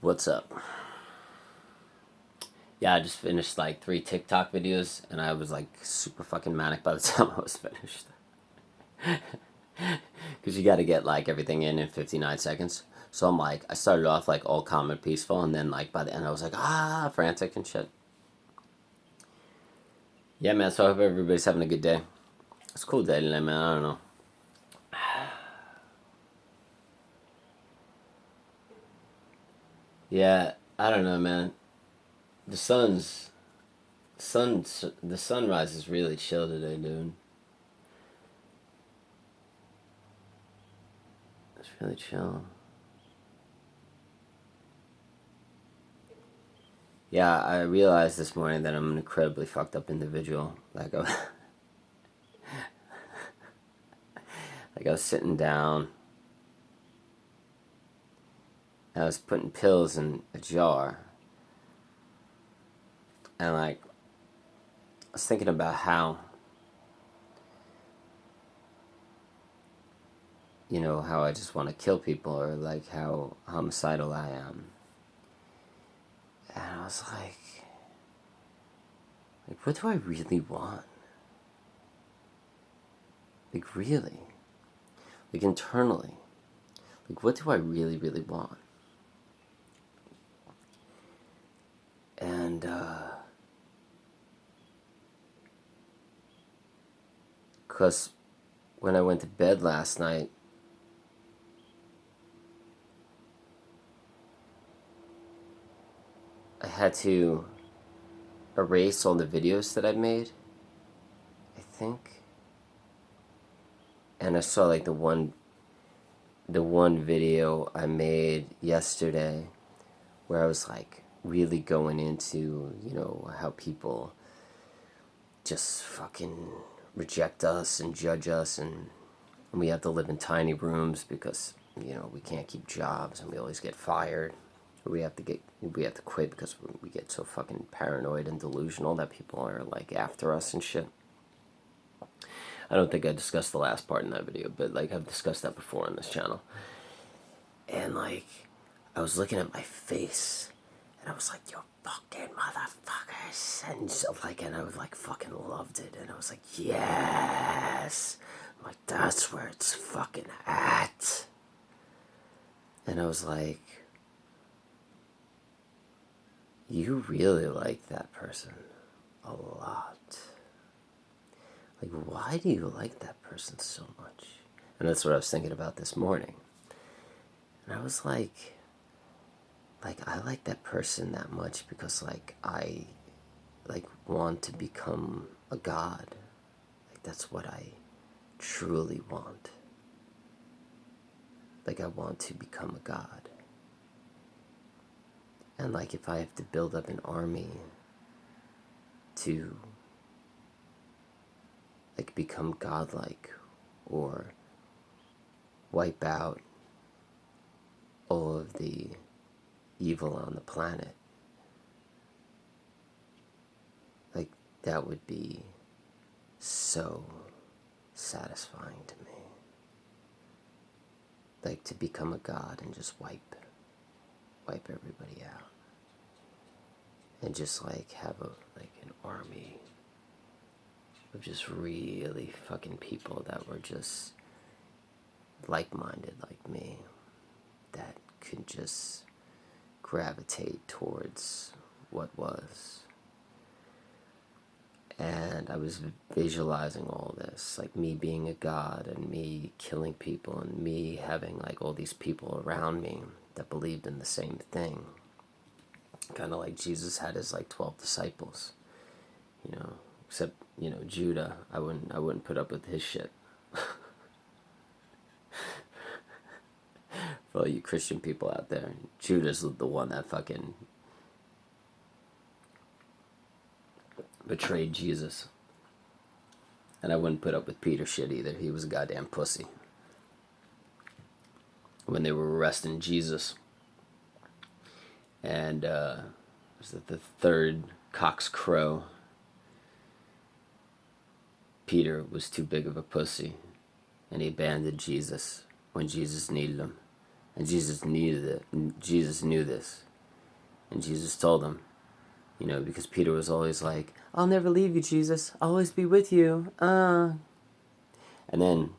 What's up? Yeah, I just finished like 3 TikTok videos and I was like super fucking manic by the time I was finished. Because you gotta get like everything in 59 seconds. So I'm like, I started off like all calm and peaceful, and then like by the end I was like, frantic and shit. Yeah, man, so I hope everybody's having a good day. It's a cool day today, man. I don't know. Yeah, I don't know, man. The sun's the sunrise is really chill today, dude. It's really chill. Yeah, I realized this morning that I'm an incredibly fucked up individual. Like I was sitting down, and I was putting pills in a jar, and like I was thinking about how I just want to kill people, or like how homicidal I am. And I was like, what do I really want? Like really, like internally, like what do I really, really want? And because when I went to bed last night, I had to erase all the videos that I made, I think. And I saw like the one video I made yesterday where I was like really going into, how people just fucking reject us and judge us, and we have to live in tiny rooms because, we can't keep jobs and we always get fired. We have to quit because we get so fucking paranoid and delusional that people are like after us and shit. I don't think I discussed the last part in that video, but like I've discussed that before on this channel. And like I was looking at my face and I was like, "You fucking motherfuckers," and so like, and I was like fucking loved it, and I was like, yes, I'm like, that's where it's fucking at. And I was like, you really like that person a lot. Like, why do you like that person so much? And that's what I was thinking about this morning. And I was like I like that person that much because like I like want to become a god. Like that's what I truly want. Like I want to become a god. And like if I have to build up an army to like become godlike or wipe out all of the evil on the planet, like that would be so satisfying to me. Like to become a god and just wipe everybody out, and just like have an army of just really fucking people that were just like-minded like me, that could just gravitate towards what was. And I was visualizing all this, like me being a god and me killing people and me having like all these people around me that believed in the same thing. Kind of like Jesus had his like 12 disciples, except, Judah, I wouldn't put up with his shit. For all you Christian people out there, Judah's the one that fucking betrayed Jesus. And I wouldn't put up with Peter's shit either. He was a goddamn pussy. When they were arresting Jesus, and was it the third cock's crow, Peter was too big of a pussy, and he abandoned Jesus when Jesus needed him. And Jesus needed it. Jesus knew this. And Jesus told him, because Peter was always like, I'll never leave you, Jesus. I'll always be with you. And then,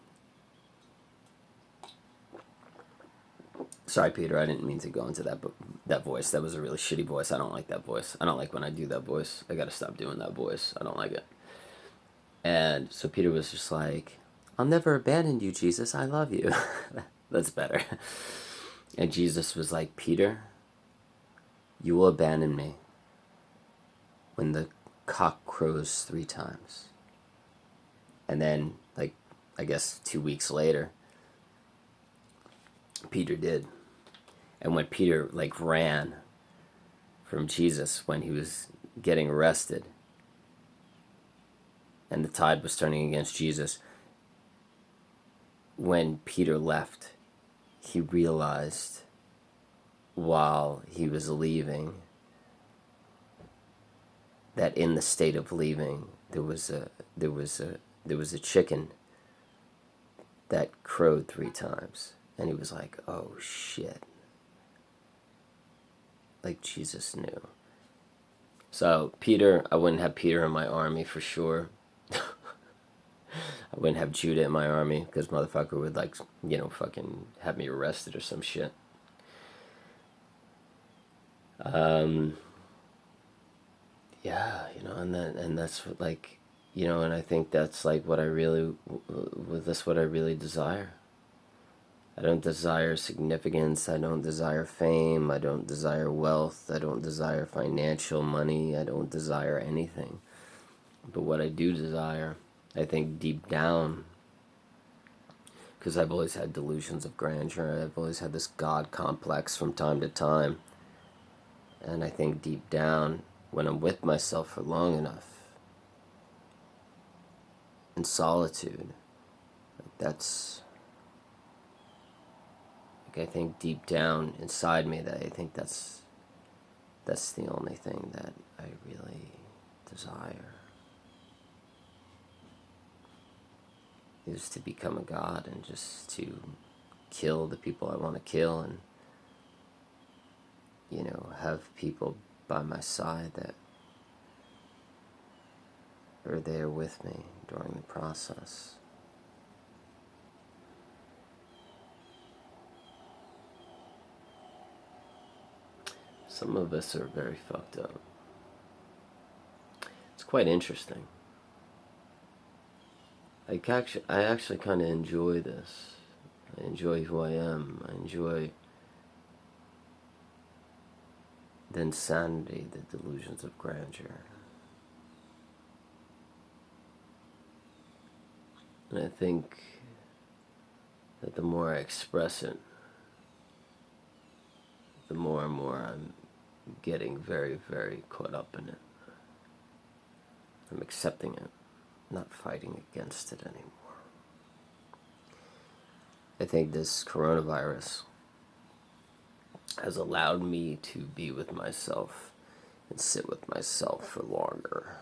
sorry, Peter, I didn't mean to go into that voice. That was a really shitty voice. I don't like that voice. I don't like when I do that voice. I gotta stop doing that voice. I don't like it. And so Peter was just like, I'll never abandon you, Jesus. I love you. That's better. And Jesus was like, Peter, you will abandon me when the cock crows 3 times. And then, I guess 2 weeks later, Peter did. And when Peter, ran from Jesus when he was getting arrested, and the tide was turning against Jesus, when Peter left, he realized while he was leaving that in the state of leaving there was a chicken that crowed 3 times, and he was like, oh shit, Jesus knew. So Peter, I wouldn't have Peter in my army for sure. I wouldn't have Judah in my army, because motherfucker would fucking have me arrested or some shit. Yeah, and that's what, and I think that's what I really desire. I don't desire significance. I don't desire fame. I don't desire wealth. I don't desire financial money. I don't desire anything. But what I do desire, I think deep down, because I've always had delusions of grandeur, I've always had this God complex from time to time. And I think deep down, when I'm with myself for long enough, in solitude, that's, I think deep down inside me that I think that's the only thing that I really desire, is to become a god and just to kill the people I want to kill, and have people by my side that are there with me during the process. Some of us are very fucked up. It's quite interesting. I actually kind of enjoy this. I enjoy who I am. I enjoy the insanity, the delusions of grandeur. And I think that the more I express it, the more and more I'm getting very, very caught up in it. I'm accepting it, not fighting against it anymore. I think this coronavirus has allowed me to be with myself and sit with myself for longer,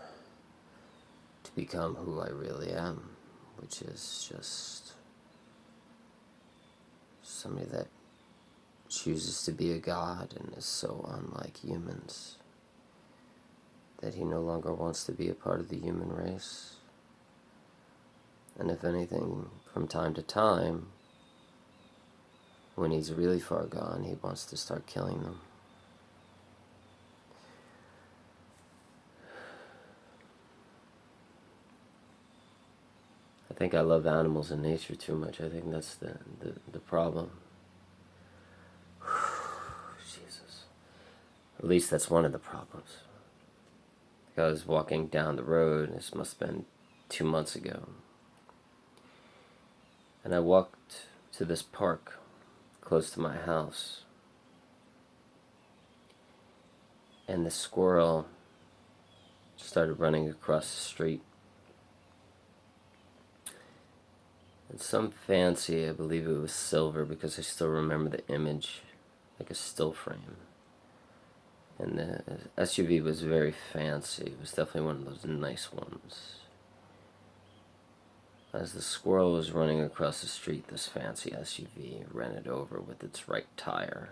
to become who I really am, which is just somebody that chooses to be a god and is so unlike humans that he no longer wants to be a part of the human race. And if anything, from time to time, when he's really far gone, he wants to start killing them. I think I love animals and nature too much. I think that's the problem. Jesus. At least that's one of the problems. I was walking down the road, this must have been 2 months ago, and I walked to this park close to my house, and the squirrel started running across the street. And some fancy, I believe it was silver, because I still remember the image, like a still frame. And the SUV was very fancy. It was definitely one of those nice ones. As the squirrel was running across the street, this fancy SUV ran it over with its right tire.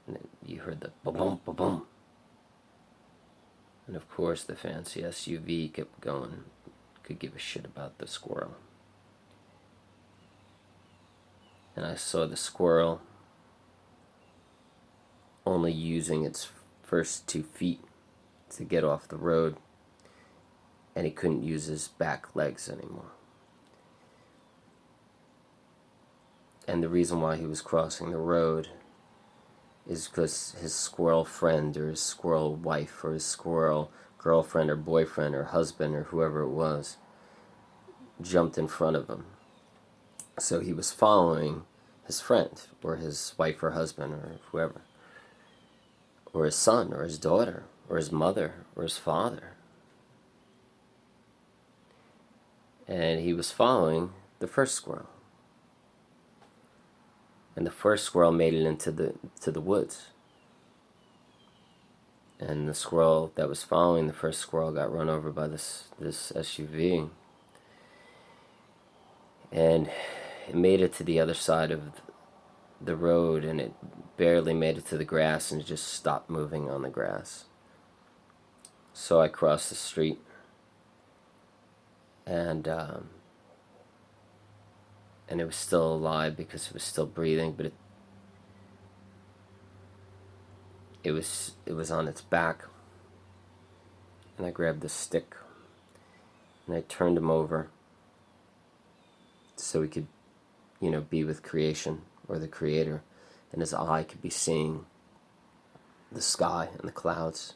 And you you heard the ba-boom, ba-boom. And of course the fancy SUV kept going. Could give a shit about the squirrel. And I saw the squirrel only using its first 2 feet to get off the road, and he couldn't use his back legs anymore. And the reason why he was crossing the road is because his squirrel friend or his squirrel wife or his squirrel girlfriend or boyfriend or husband or whoever it was jumped in front of him. So he was following his friend or his wife or husband or whoever, or his son or his daughter or his mother or his father. And he was following the first squirrel. And the first squirrel made it into the woods. And the squirrel that was following the first squirrel got run over by this SUV. And it made it to the other side of the road, and it barely made it to the grass, and it just stopped moving on the grass. So I crossed the street, and it was still alive because it was still breathing, but it was on its back. And I grabbed the stick, and I turned him over so he could, be with creation or the creator, and his eye could be seeing the sky and the clouds.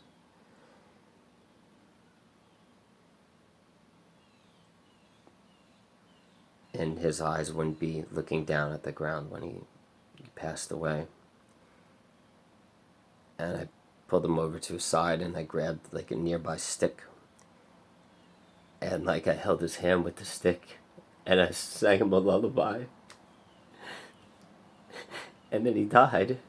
And his eyes wouldn't be looking down at the ground when he passed away. And I pulled him over to his side, and I grabbed like a nearby stick, and like I held his hand with the stick, and I sang him a lullaby. And then he died.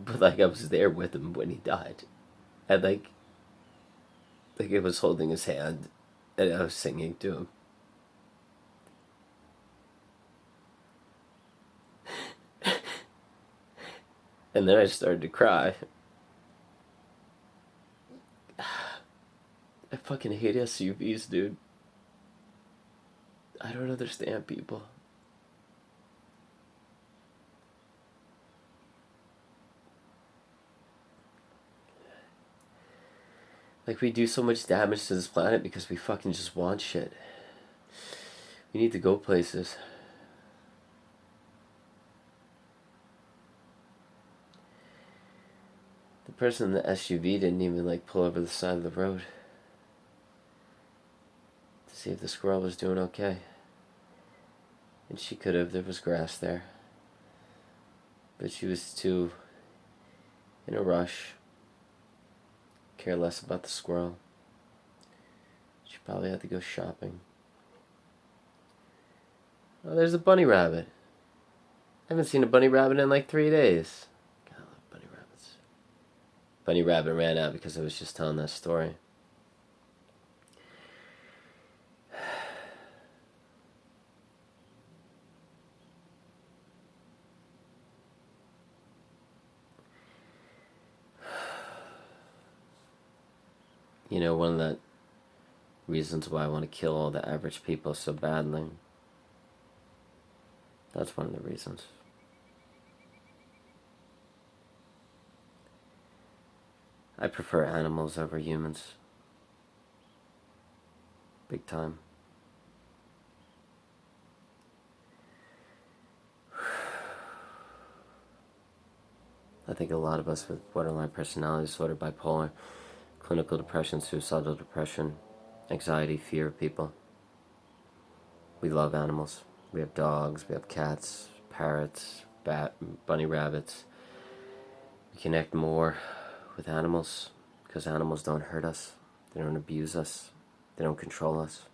But like I was there with him when he died. And like it was holding his hand, and I was singing to him. And then I started to cry. I fucking hate SUVs, dude. I don't understand people. Like, we do so much damage to this planet because we fucking just want shit. We need to go places. The person in the SUV didn't even like pull over the side of the road to see if the squirrel was doing okay. And she could have, there was grass there. But she was too in a rush. Care less about the squirrel. She probably had to go shopping. Oh, there's a bunny rabbit. I haven't seen a bunny rabbit in like 3 days. God, I love bunny rabbits. Bunny rabbit ran out because I was just telling that story. One of the reasons why I want to kill all the average people so badly. That's one of the reasons. I prefer animals over humans. Big time. I think a lot of us with borderline personality disorder, bipolar, clinical depression, suicidal depression, anxiety, fear of people. We love animals. We have dogs, we have cats, parrots, bunny rabbits. We connect more with animals because animals don't hurt us. They don't abuse us. They don't control us.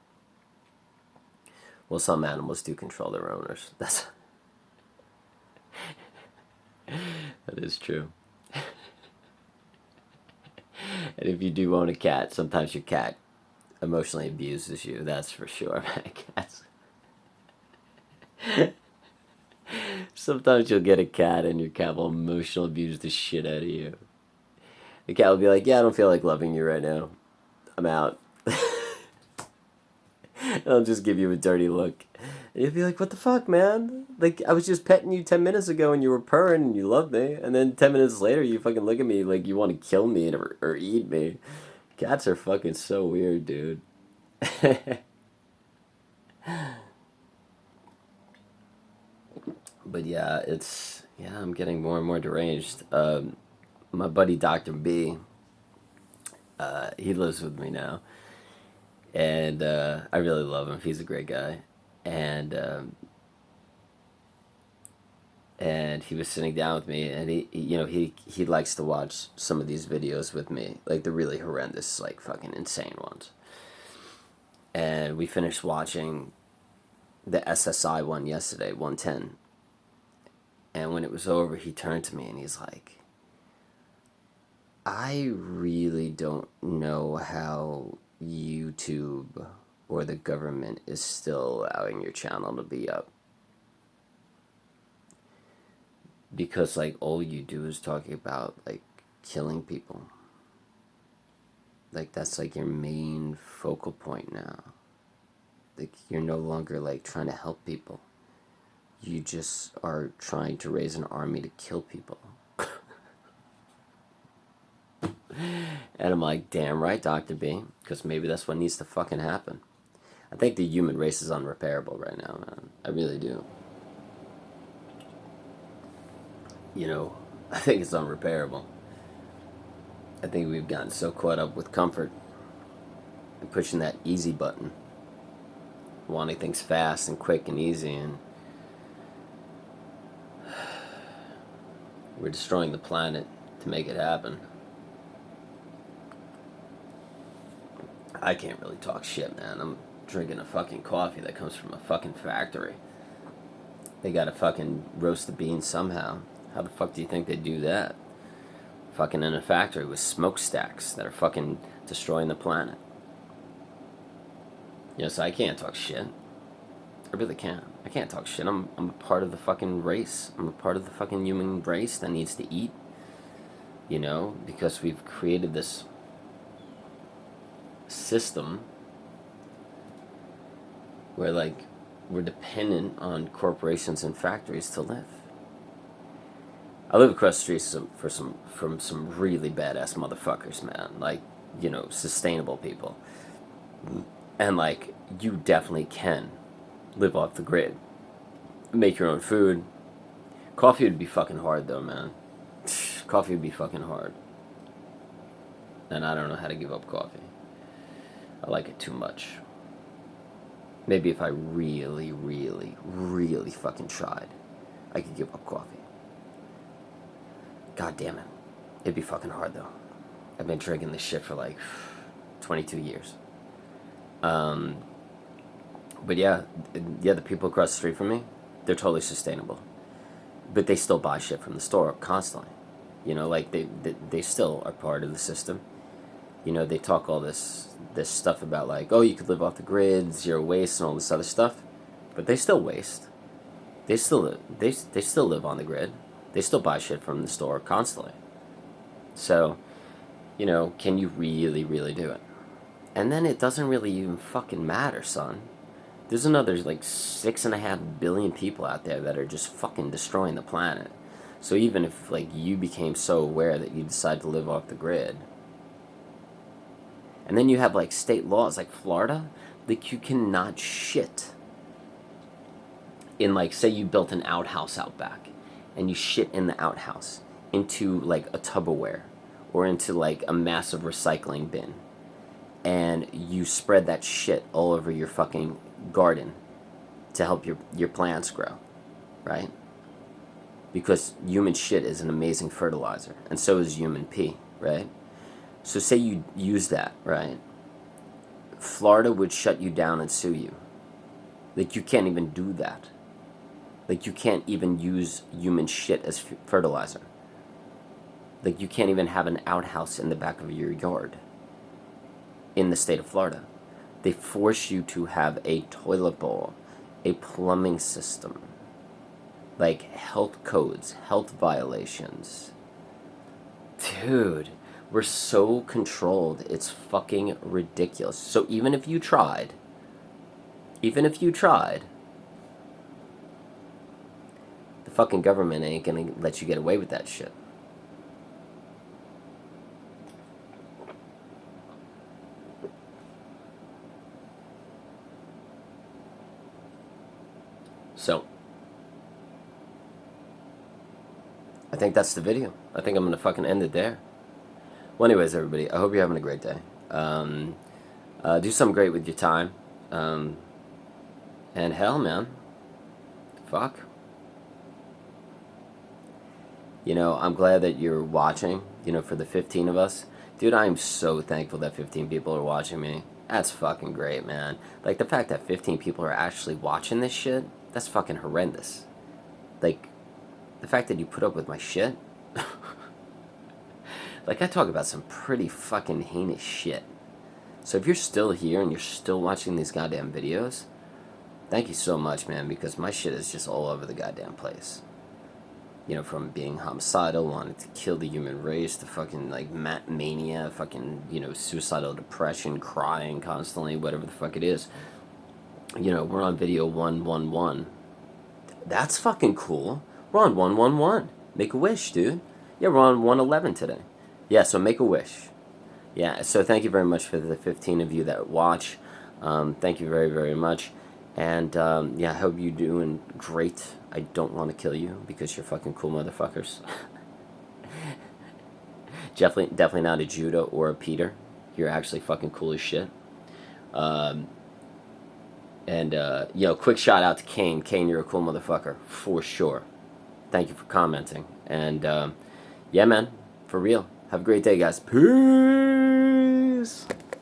Well, some animals do control their owners. That is true. And if you do own a cat, sometimes your cat emotionally abuses you. That's for sure. Cats. Sometimes you'll get a cat and your cat will emotional abuse the shit out of you. The cat will be like, yeah, I don't feel like loving you right now. I'm out. I'll just give you a dirty look. And you'll be like, what the fuck, man? Like, I was just petting you 10 minutes ago and you were purring and you loved me. And then 10 minutes later, you fucking look at me like you want to kill me or eat me. Cats are fucking so weird, dude. But yeah, I'm getting more and more deranged. My buddy Dr. B, he lives with me now. And I really love him. He's a great guy. And and he was sitting down with me, and he likes to watch some of these videos with me, like the really horrendous, like fucking insane ones. And we finished watching the SSI one yesterday, 110. And when it was over, he turned to me and he's like, I really don't know how YouTube or the government is still allowing your channel to be up. Because, like, all you do is talking about, like, killing people. Like, that's, like, your main focal point now. Like, you're no longer, like, trying to help people. You just are trying to raise an army to kill people. And I'm like, damn right, Dr. B. Because maybe that's what needs to fucking happen. I think the human race is unrepairable right now, man. I really do. I think it's unrepairable. I think we've gotten so caught up with comfort and pushing that easy button, wanting things fast and quick and easy, and we're destroying the planet to make it happen. I can't really talk shit, man. I'm drinking a fucking coffee that comes from a fucking factory. They gotta fucking roast the beans somehow. How the fuck do you think they do that? Fucking in a factory with smokestacks that are fucking destroying the planet. So I can't talk shit. I really can't. I can't talk shit. I'm a part of the fucking race. I'm a part of the fucking human race that needs to eat. Because we've created this system where, like, we're dependent on corporations and factories to live. I live across the street from some really badass motherfuckers, man. Like, sustainable people. And, like, you definitely can live off the grid. Make your own food. Coffee would be fucking hard, though, man. Coffee would be fucking hard. And I don't know how to give up coffee. I like it too much. Maybe if I really, really, really fucking tried, I could give up coffee. God damn it. It'd be fucking hard, though. I've been drinking this shit for like 22 years. But yeah, the people across the street from me, they're totally sustainable. But they still buy shit from the store constantly. Like they still are part of the system. They talk all this stuff about, like, oh, you could live off the grid, zero waste, and all this other stuff. But they still waste. They still live on the grid. They still buy shit from the store constantly. So, can you really, really do it? And then it doesn't really even fucking matter, son. There's another, like, 6.5 billion people out there that are just fucking destroying the planet. So even if, like, you became so aware that you decide to live off the grid, and then you have, like, state laws, like Florida, like, you cannot shit in, like, say you built an outhouse out back, and you shit in the outhouse into, like, a Tupperware, or into, like, a massive recycling bin, and you spread that shit all over your fucking garden to help your plants grow, right? Because human shit is an amazing fertilizer, and so is human pee, right? So say you use that, right? Florida would shut you down and sue you. Like, you can't even do that. Like, you can't even use human shit as fertilizer. Like, you can't even have an outhouse in the back of your yard in the state of Florida. They force you to have a toilet bowl, a plumbing system, like health codes, health violations. Dude, we're so controlled. It's fucking ridiculous. So even if you tried, the fucking government ain't gonna let you get away with that shit. So, I think that's the video. I think I'm gonna fucking end it there. Well, anyways, everybody, I hope you're having a great day. Do something great with your time. And hell, man, fuck. You know, I'm glad that you're watching, you know, for the 15 of us. Dude, I am so thankful that 15 people are watching me. That's fucking great, man. Like, the fact that 15 people are actually watching this shit, that's fucking horrendous. Like, the fact that you put up with my shit. Like, I talk about some pretty fucking heinous shit. So if you're still here and you're still watching these goddamn videos, thank you so much, man, because my shit is just all over the goddamn place. You know, from being homicidal, wanting to kill the human race, to fucking, like, mania, fucking, you know, suicidal depression, crying constantly, whatever the fuck it is. You know, we're on video 111. That's fucking cool. We're on 111. Make a wish, dude. Yeah, we're on 111 today. Yeah, so make a wish. Yeah, so thank you very much for the 15 of you that watch. Thank you very, very much. And, yeah, I hope you're doing great. I don't want to kill you because you're fucking cool motherfuckers. Definitely not a Judah or a Peter. You're actually fucking cool as shit. Yo, quick shout out to Kane. Kane, you're a cool motherfucker, for sure. Thank you for commenting. And, yeah, man, for real. Have a great day, guys. Peace!